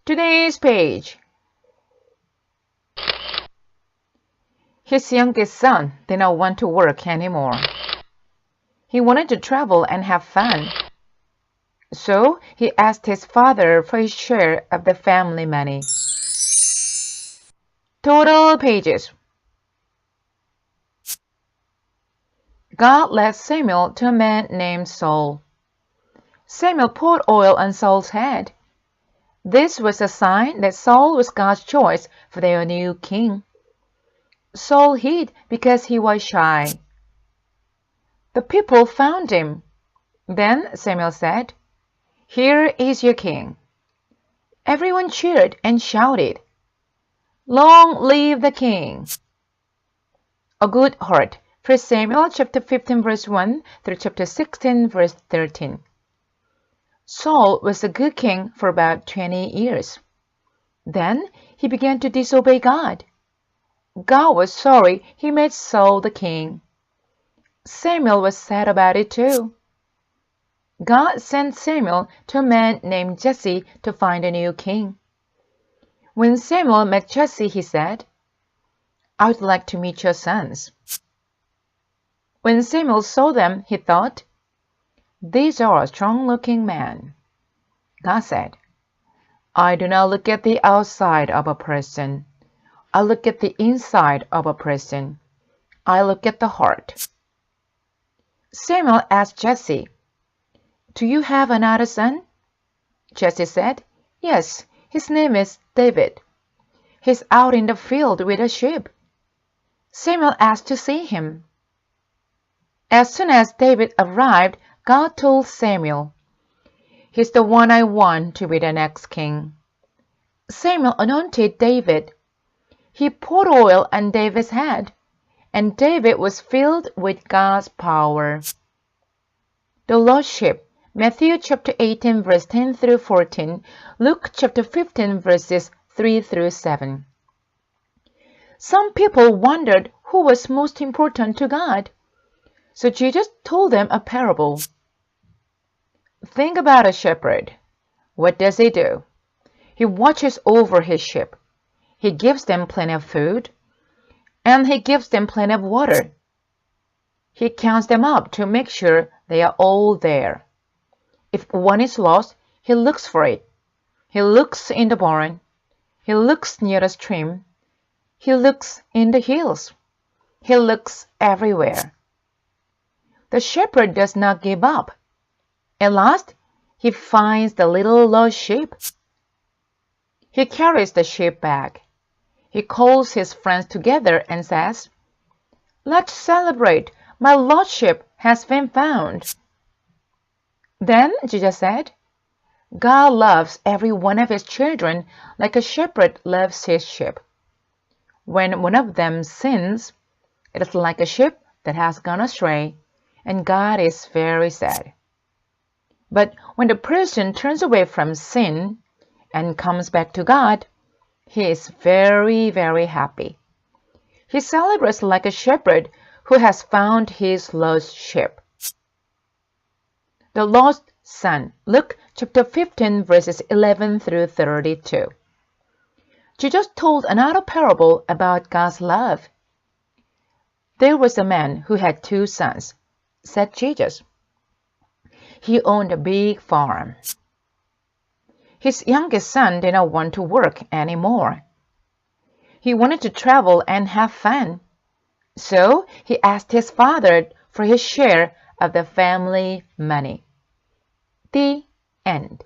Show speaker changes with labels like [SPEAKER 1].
[SPEAKER 1] Today's page. His youngest son did not want to work anymore. He wanted to travel and have fun. So he asked his father for his share of the family money. Total pages. God led Samuel to a man named Saul. Samuel poured oil on Saul's head. This was a sign that Saul was God's choice for their new king. Saul hid because he was shy. The people found him. Then Samuel said, "Here is your king." Everyone cheered and shouted, "Long live the king!" A good heart. 1 Samuel chapter 15 verse 1 through chapter 16 verse 13. Saul was a good king for about 20 years. Then he began to disobey God. God was sorry he made Saul the king. Samuel was sad about it too. God sent Samuel to a man named Jesse to find a new king. When Samuel met Jesse, he said, "I would like to meet your sons." When Samuel saw them, he thought, "These are strong-looking men." God said, "I do not look at the outside of a person. I look at the inside of a person. I look at the heart." Samuel asked Jesse, "Do you have another son?" Jesse said, "Yes, his name is David. He's out in the field with the sheep." Samuel asked to see him. As soon as David arrived, God told Samuel, "He's the one I want to be the next king." Samuel anointed David. He poured oil on David's head, and David was filled with God's power. The lost sheep. Matthew chapter 18 verse 10 through 14, Luke chapter 15 verses 3 through 7. Some people wondered who was most important to God. So Jesus told them a parable. Think about a shepherd. What does he do? He watches over his sheep. He gives them plenty of food, and he gives them plenty of water. He counts them up to make sure they are all there. If one is lost, he looks for it. He looks in the barn. He looks near the stream. He looks in the hills. He looks everywhere. The shepherd does not give up. At last, he finds the little lost sheep. He carries the sheep back. He calls his friends together and says, "Let's celebrate. My lost sheep has been found." Then Jesus said, "God loves every one of his children like a shepherd loves his sheep. When one of them sins, it is like a sheep that has gone astray, and God is very sad. But when the person turns away from sin and comes back to God, he is very, very happy. He celebrates like a shepherd who has found his lost sheep." The lost son. Luke chapter 15 verses 11 through 32. Jesus told another parable about God's love. "There was a man who had 2 sons," said Jesus. He owned a big farm. His youngest son did not want to work anymore. He wanted to travel and have fun. So he asked his father for his share of the family money. The end.